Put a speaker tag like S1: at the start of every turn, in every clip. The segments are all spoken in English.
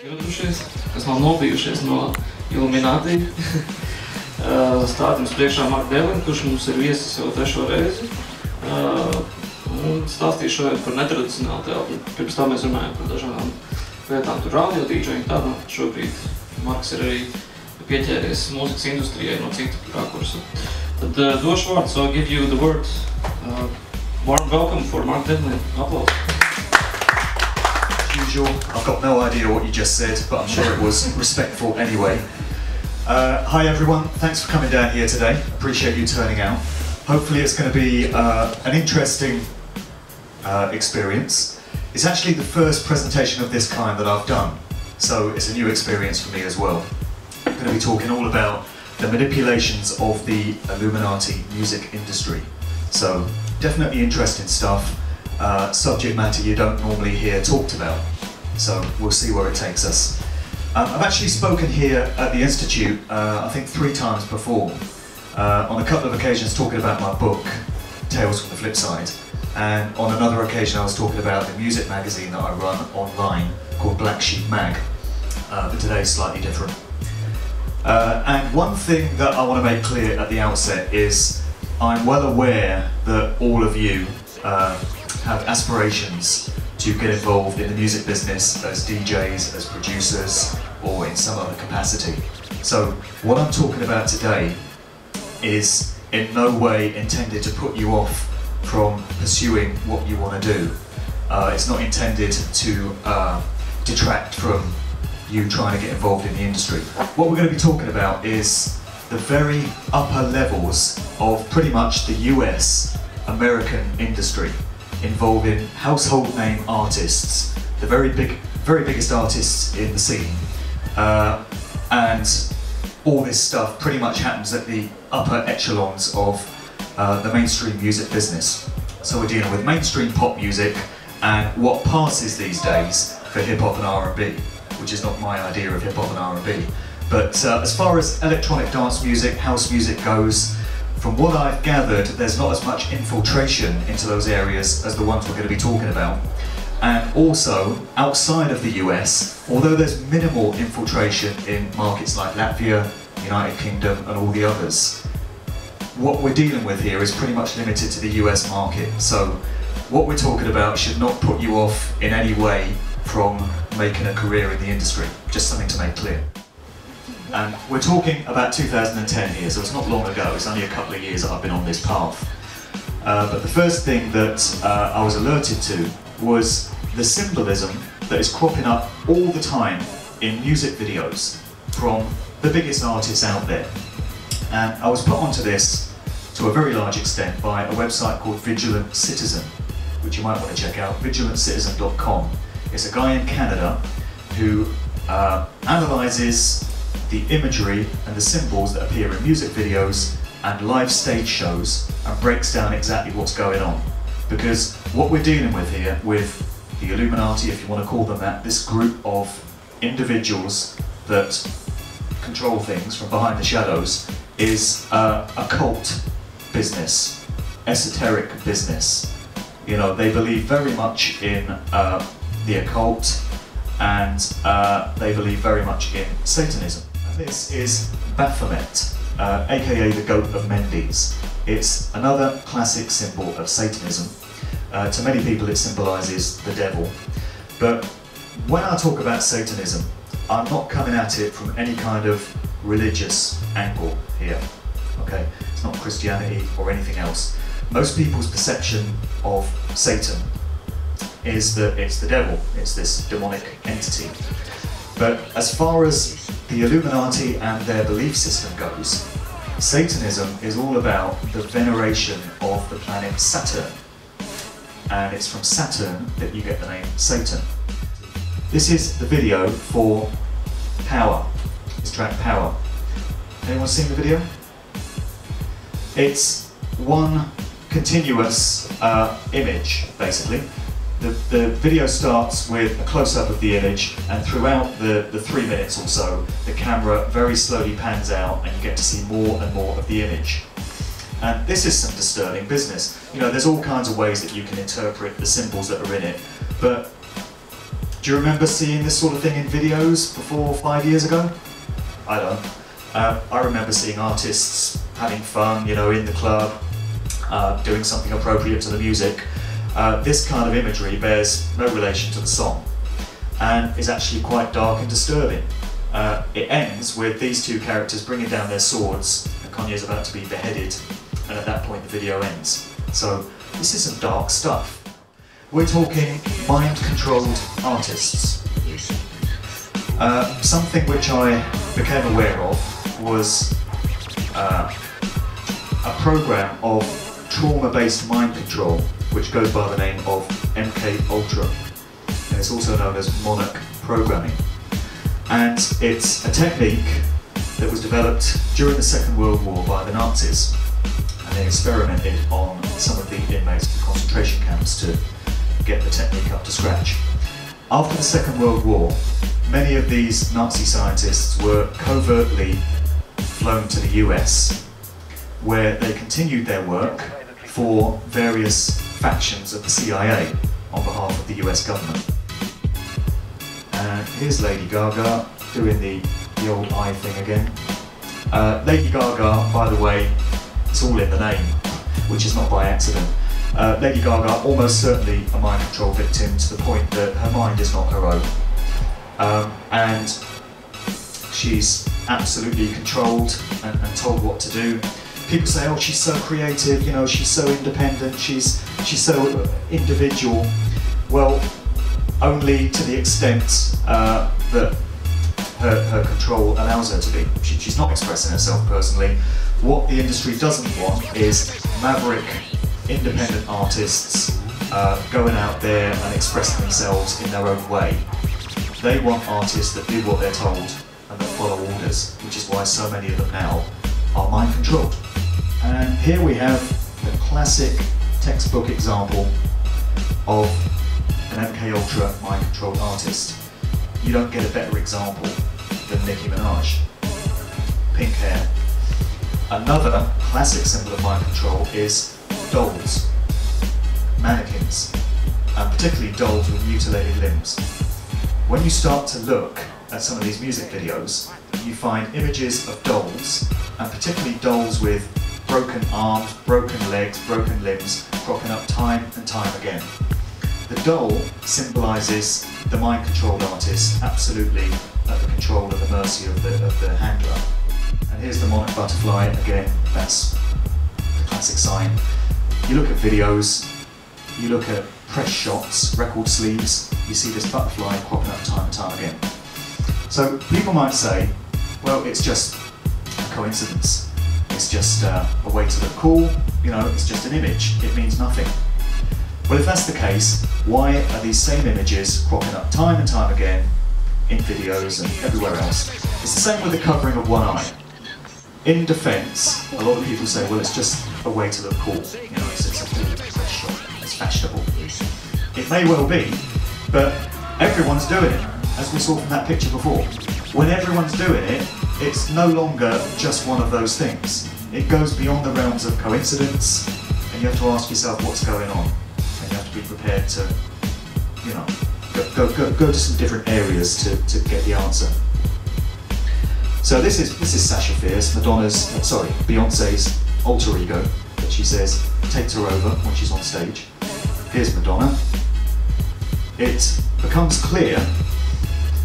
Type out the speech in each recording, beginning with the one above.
S1: Ieradušies, kas nav nobijušies no Illuminati. Stādījums priekšā Devlin, kurš mums ir viesis jau 3. reizi. Un stāstīšu par netradicionālu telpu. Pirms tā mēs runājam par dažādām lietām, tur radio dīdžeju un tādu. Šobrīd Marks ir arī pieķēries mūzikas industrijai no citu rakursu. Tad došu vārdu, so I'll give you the word. Warm welcome for Mark Devlin. Applause.
S2: As usual, I've got no idea what you just said, but I'm sure it was respectful anyway. Hi everyone, thanks for coming down here today. Appreciate you turning out. Hopefully it's going to be an interesting experience. It's actually the first presentation of this kind that I've done, so it's a new experience for me as well. I'm going to be talking all about the manipulations of the Illuminati music industry. So definitely interesting stuff, subject matter you don't normally hear talked about. So we'll see where it takes us. I've actually spoken here at the Institute, I think 3 times before, on a couple of occasions talking about my book, Tales from the Flip Side, and on another occasion I was talking about the music magazine that I run online called Black Sheep Mag, but today is slightly different. And one thing that I want to make clear at the outset is I'm well aware that all of you have aspirations to get involved in the music business as DJs, as producers, or in some other capacity. So what I'm talking about today is in no way intended to put you off from pursuing what you want to do. It's not intended to detract from you trying to get involved in the industry. What we're going to be talking about is the very upper levels of pretty much the US American industry, involving household name artists, the very biggest artists in the scene, and all this stuff pretty much happens at the upper echelons of the mainstream music business. So we're dealing with mainstream pop music and what passes these days for hip-hop and R&B, which is not my idea of hip-hop and R&B. But as far as electronic dance music, house music goes, from what I've gathered, there's not as much infiltration into those areas as the ones we're going to be talking about. And also, outside of the US, although there's minimal infiltration in markets like Latvia, United Kingdom and all the others, what we're dealing with here is pretty much limited to the US market. So what we're talking about should not put you off in any way from making a career in the industry. Just something to make clear. And we're talking about 2010 here, so it's not long ago, it's only a couple of years that I've been on this path. But the first thing that I was alerted to was the symbolism that is cropping up all the time in music videos from the biggest artists out there. And I was put onto this to a very large extent by a website called Vigilant Citizen, which you might want to check out, vigilantcitizen.com. It's a guy in Canada who analyses the imagery and the symbols that appear in music videos and live stage shows and breaks down exactly what's going on. Because what we're dealing with here, with the Illuminati, if you want to call them that, this group of individuals that control things from behind the shadows, is a cult business, esoteric business. You know, they believe very much in the occult, and they believe very much in Satanism. And this is Baphomet, aka the Goat of Mendes. It's another classic symbol of Satanism. To many people it symbolises the devil. But when I talk about Satanism, I'm not coming at it from any kind of religious angle here. Okay, it's not Christianity or anything else. Most people's perception of Satan is that it's the devil, it's this demonic entity. But as far as the Illuminati and their belief system goes, Satanism is all about the veneration of the planet Saturn. And it's from Saturn that you get the name Satan. This is the video for Power, this track Power. Anyone seen the video? It's one continuous image, basically. The video starts with a close-up of the image, and throughout the 3 minutes or so, the camera very slowly pans out and you get to see more and more of the image. And this is some disturbing business. You know, there's all kinds of ways that you can interpret the symbols that are in it, but Do you remember seeing this sort of thing in videos before 5 years ago? I don't. I remember seeing artists having fun, you know, in the club, doing something appropriate to the music. This kind of imagery bears no relation to the song and is actually quite dark and disturbing. It ends with these two characters bringing down their swords and Kanye's about to be beheaded, and at that point the video ends. So this is some dark stuff. We're talking mind-controlled artists. Something which I became aware of was a program of trauma-based mind control which goes by the name of MK Ultra, and it's also known as monarch programming. And it's a technique that was developed during the Second World War by the Nazis, and they experimented on some of the inmates of concentration camps to get the technique up to scratch. After the Second World War, many of these Nazi scientists were covertly flown to the US, where they continued their work for various factions of the CIA on behalf of the US government. And here's Lady Gaga doing the old eye thing again. Lady Gaga, by the way, it's all in the name, which is not by accident. Lady Gaga, almost certainly a mind control victim to the point that her mind is not her own. And she's absolutely controlled and told what to do. People say, oh, she's so creative, you know, she's so independent, she's so individual. Well, only to the extent that her control allows her to be. She's not expressing herself personally. What the industry doesn't want is maverick, independent artists going out there and expressing themselves in their own way. They want artists that do what they're told and that follow orders, which is why so many of them now are mind controlled. And here we have the classic textbook example of an MK Ultra mind controlled artist. You don't get a better example than Nicki Minaj. Pink hair. Another classic symbol of mind control is dolls, mannequins, and particularly dolls with mutilated limbs. When you start to look at some of these music videos, you find images of dolls, and particularly dolls with broken arms, broken legs, broken limbs, cropping up time and time again. The doll symbolises the mind-controlled artist absolutely at the control and the mercy of the handler. And here's the monarch butterfly again. That's the classic sign. You look at videos, you look at press shots, record sleeves, you see this butterfly cropping up time and time again. So people might say, well, it's just a coincidence. It's just a way to look cool, you know, it's just an image, it means nothing. Well, if that's the case, why are these same images cropping up time and time again in videos and everywhere else? It's the same with the covering of one eye. In defence, a lot of people say, well, it's just a way to look cool, you know, it's a cool press shot, it's fashionable. It may well be, but everyone's doing it, as we saw from that picture before. When everyone's doing it, it's no longer just one of those things. It goes beyond the realms of coincidence, and you have to ask yourself what's going on. And you have to be prepared to, you know, go to some different areas to get the answer. So this is Sasha Fierce, Beyonce's alter ego, that she says takes her over when she's on stage. Here's Madonna. It becomes clear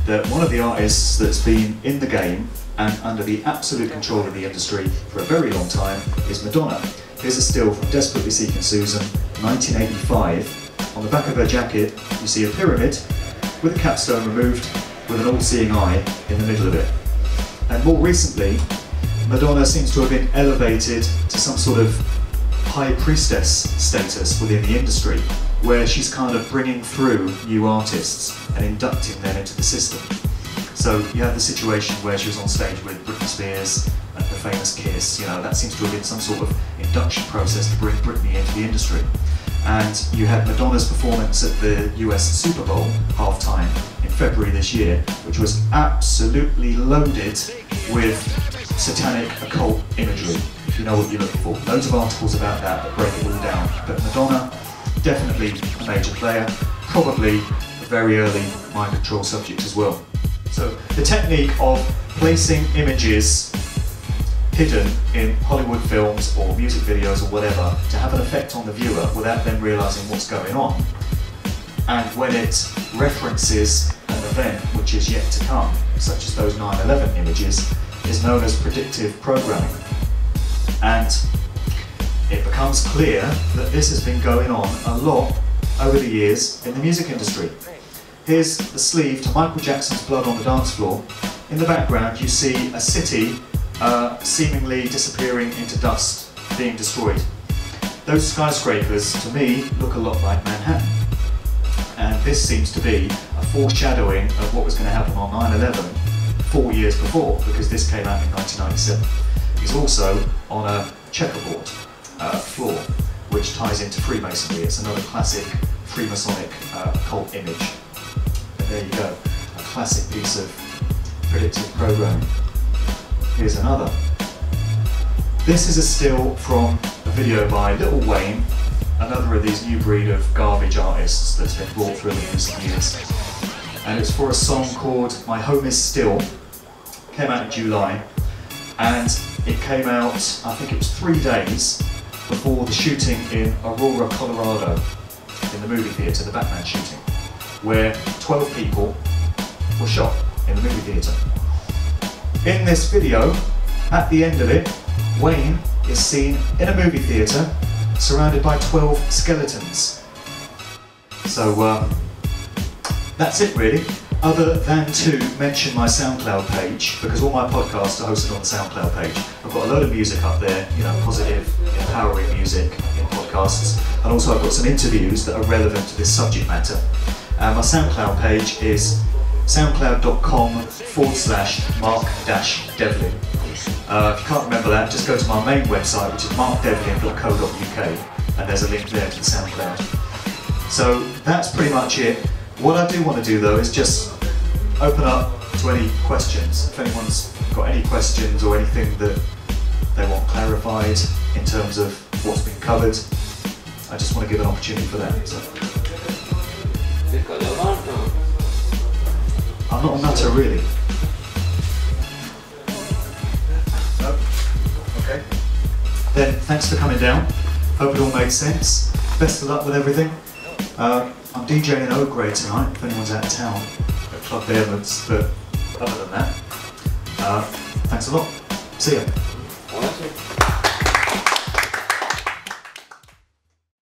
S2: that one of the artists that's been in the game and under the absolute control of the industry for a very long time is Madonna. Here's a still from Desperately Seeking Susan, 1985. On the back of her jacket, you see a pyramid with a capstone removed with an all-seeing eye in the middle of it. And more recently, Madonna seems to have been elevated to some sort of high priestess status within the industry, where she's kind of bringing through new artists and inducting them into the system. So you have the situation where she was on stage with Britney Spears and the famous Kiss, you know, that seems to have been some sort of induction process to bring Britney into the industry. And you had Madonna's performance at the US Super Bowl halftime in February this year, which was absolutely loaded with satanic occult imagery, if you know what you're looking for. Loads of articles about that break it all down. But Madonna, definitely a major player, probably the very early mind control subject as well. So the technique of placing images hidden in Hollywood films or music videos or whatever to have an effect on the viewer without them realising what's going on, and when it references an event which is yet to come, such as those 9/11 images, is known as predictive programming. And it becomes clear that this has been going on a lot over the years in the music industry. Here's the sleeve to Michael Jackson's Blood on the Dance Floor. In the background you see a city seemingly disappearing into dust, being destroyed. Those skyscrapers, to me, look a lot like Manhattan. And this seems to be a foreshadowing of what was going to happen on 9/11 4 years before, because this came out in 1997. It's also on a checkerboard floor, which ties into Freemasonry. It's another classic Freemasonic cult image. And there you go, a classic piece of predictive programming. Here's another. This is a still from a video by Lil Wayne, another of these new breed of garbage artists that's been brought through in recent years. And it's for a song called My Home Is Still. Came out in July, and it came out, I think it was 3 days before the shooting in Aurora, Colorado, in the movie theatre, the Batman shooting, where 12 people were shot in the movie theatre. In this video, at the end of it, Wayne is seen in a movie theatre surrounded by 12 skeletons. So that's it really, other than to mention my SoundCloud page, because all my podcasts are hosted on the SoundCloud page. I've got a load of music up there, you know, positive, empowering music in podcasts, and also I've got some interviews that are relevant to this subject matter. My SoundCloud page is soundcloud.com/Mark-Devlin. If you can't remember that, just go to my main website, which is markdevlin.co.uk, and there's a link there to the SoundCloud. So that's pretty much it. What I do want to do though is just open up to any questions. If anyone's got any questions or anything that they want clarified in terms of what's been covered, I just want to give an opportunity for that. So. I'm not a nutter really. No? Okay. Then thanks for coming down. Hope it all made sense. Best of luck with everything. I'm DJing in Oak tonight, if anyone's out of town, at Club Bearmans, but other than that, thanks a lot. See ya.